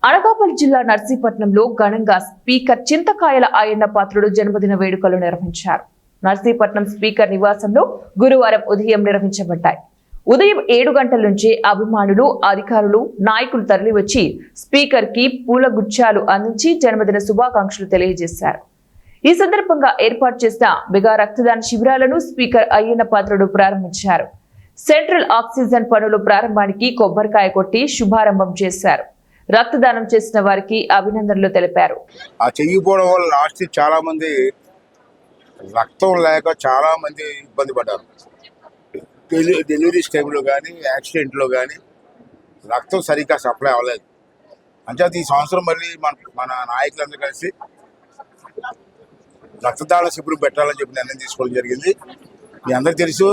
అనకాపల్లి జిల్లా నర్సీపట్నంలో ఘనంగా స్పీకర్ చింతకాయల అయ్యన్న పాత్రుడు జన్మదిన వేడుకలు నిర్వహించారు. నర్సీపట్నం స్పీకర్ నివాసంలో గురువారం ఉదయం నిర్వహించబడ్డాయి. ఉదయం 7 గంటల నుంచే అభిమానులు, అధికారులు, నాయకులు తరలివచ్చి స్పీకర్ కి పూల గుచ్చాలు అందించి జన్మదిన శుభాకాంక్షలు తెలియజేశారు. ఈ సందర్భంగా ఏర్పాటు చేసిన మెగా రక్తదాన శిబిరాలను స్పీకర్ అయ్యన్న పాత్రుడు ప్రారంభించారు. సెంట్రల్ ఆక్సిజన్ పనుల ప్రారంభానికి కొబ్బరికాయ కొట్టి శుభారంభం చేశారు. రక్తదానం చేసిన వారికి అభినందనలు తెలిపారు. ఆ చెయ్యిపోవడం వల్ల లాస్ట్ చాలా మంది రక్తం లేక చాలా మంది ఇబ్బంది పడ్డారు. డెలివరీస్ టైంలో కానీ యాక్సిడెంట్లో కానీ రక్తం సరిగ్గా సప్లై అవ్వలేదు. అంటే ఈ సంవత్సరం మళ్ళీ మన నాయకులందరూ కలిసి రక్తదాన శిబిరం పెట్టాలని చెప్పి నిర్ణయం తీసుకోవడం జరిగింది. మీ అందరికీ తెలుసు,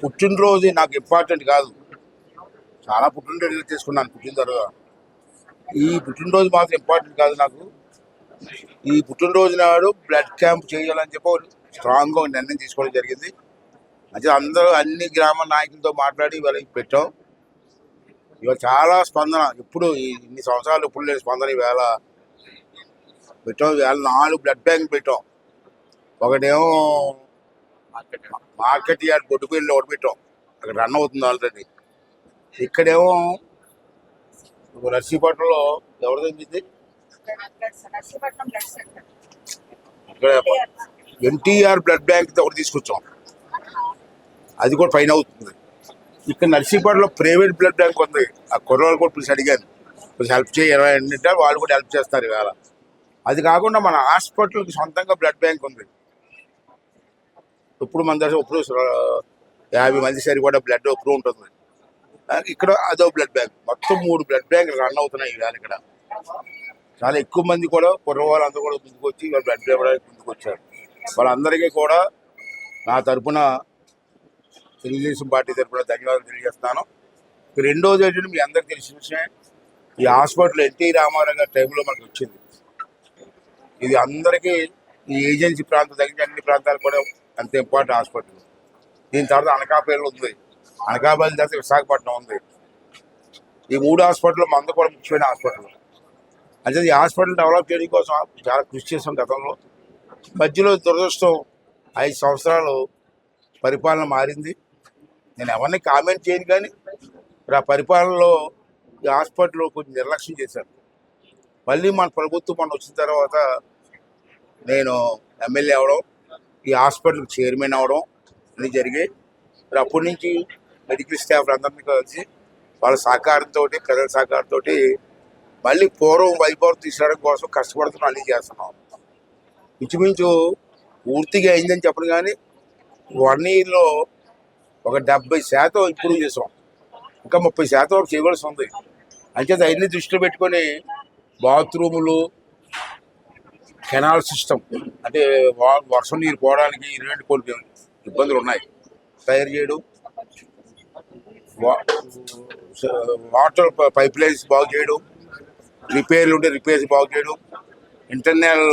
పుట్టినరోజు నాకు ఇంపార్టెంట్ కాదు. చాలా పుట్టినరోజు తీసుకున్నాను. పుట్టిన తర్వాత ఈ పుట్టినరోజు మాత్రం ఇంపార్టెంట్ కాదు నాకు. ఈ పుట్టినరోజు నాడు బ్లడ్ క్యాంప్ చేయాలని చెప్పి స్ట్రాంగ్గా నిర్ణయం తీసుకోవడం జరిగింది. అంటే అందరూ అన్ని గ్రామ నాయకులతో మాట్లాడి వాళ్ళకి పెట్టాం. ఇవాళ చాలా స్పందన, ఇప్పుడు ఇన్ని సంవత్సరాలు ఇప్పుడు లేని స్పందన ఈవేళ పెట్టాం. ఇవాళ 4 బ్లడ్ బ్యాంక్ పెట్టాం. ఒకటేమో మార్కెట్ యార్డ్ బొడ్డుపల్లిలో ఒకటి పెట్టాం, అక్కడ రన్ అవుతుంది ఆల్రెడీ. ఇక్కడేమో నర్సీపట్నంలో ఎవరిది ఇక్కడ ఎన్టీఆర్ బ్లడ్ బ్యాంక్ ఒకటి తీసుకొచ్చాం, అది కూడా ఫైన్ అవుతుంది. ఇక్కడ నర్సీపట్నంలో ప్రైవేట్ బ్లడ్ బ్యాంక్ ఉంది. ఆ కుర్రవాళ్ళు కూడా పిలిచి అడిగాను, కొంచెం హెల్ప్ చేయాలంటే వాళ్ళు కూడా హెల్ప్ చేస్తారు ఇవాళ. అది కాకుండా మన హాస్పిటల్కి సొంతంగా బ్లడ్ బ్యాంక్ ఉంది. ఇప్పుడు మన దగ్గర ఇప్పుడు 50 మంది సరిపడా బ్లడ్ ఇప్పుడు ఉంటుంది. ఇక్కడ అదో బ్లడ్ బ్యాంక్, మొత్తం 3 బ్లడ్ బ్యాంక్ రన్ అవుతున్నాయి ఇవాళ. ఇక్కడ చాలా ఎక్కువ మంది కూడా కుర్రవాళ్ళు అందరూ కూడా ముందుకు వచ్చి ఇవాళ బ్లడ్ ఇవ్వడానికి ముందుకు వచ్చారు. వాళ్ళందరికీ కూడా నా తరఫున, తెలుగుదేశం పార్టీ తరఫున ధన్యవాదాలు తెలియజేస్తున్నాను. రెండోది ఏంటంటే, మీ అందరికి తెలిసిన విషయం, ఈ హాస్పిటల్ ఎన్టీ రామారావు గారి టైంలో మనకు వచ్చింది. ఇది అందరికీ ఈ ఏజెన్సీ ప్రాంతం దగ్గర అన్ని ప్రాంతాలు కూడా అంత ఇంపార్టెంట్ హాస్పిటల్. దీని తర్వాత అనకాపల్లి ఉంది, అనకాపల్లి తర్వాత విశాఖపట్నం ఉంది. ఈ 3 హాస్పిటల్ మంద కూడా ముఖ్యమైన హాస్పిటల్. అంటే ఈ హాస్పిటల్ డెవలప్ చేయడం కోసం చాలా కృషి చేసాం గతంలో. మధ్యలో దురదృష్టం 5 సంవత్సరాలు పరిపాలన మారింది. నేను ఎవరిని కామెంట్ చేయను, కానీ ఆ పరిపాలనలో ఈ హాస్పిటల్ కొంచెం నిర్లక్ష్యం చేశాను. మళ్ళీ మన ప్రభుత్వం మన వచ్చిన తర్వాత నేను ఎమ్మెల్యే అవ్వడం, ఈ హాస్పిటల్కి చైర్మన్ అవ్వడం అన్నీ జరిగాయి. అప్పటి నుంచి మెడికల్ స్టాఫ్ అందరినీ కలిసి వాళ్ళ సహకారంతో, ప్రజల సహకారంతో మళ్ళీ పూర్వం వైభవం తీసుకురావడం కోసం కష్టపడుతున్నాం, అన్నీ చేస్తున్నాం. ఇంచుమించు పూర్తిగా అయిందని చెప్పను, కానీ 1 yearలో ఒక 70% ఇంప్రూవ్ చేసాం. ఇంకా 30% చేయవలసి ఉంది. అంచేత అవన్నీ దృష్టిలో పెట్టుకొని బాత్రూములు, కెనాల్ సిస్టమ్, అంటే వర్షం నీరు పోవడానికి ఇలాంటి కొన్ని ఇబ్బందులు ఉన్నాయి, తయారు చేయడం, వాటర్ పైప్ లైన్స్ బాగు చేయడం, రిపేర్లు ఉంటే రిపేర్స్ బాగు చేయడం, ఇంటర్నల్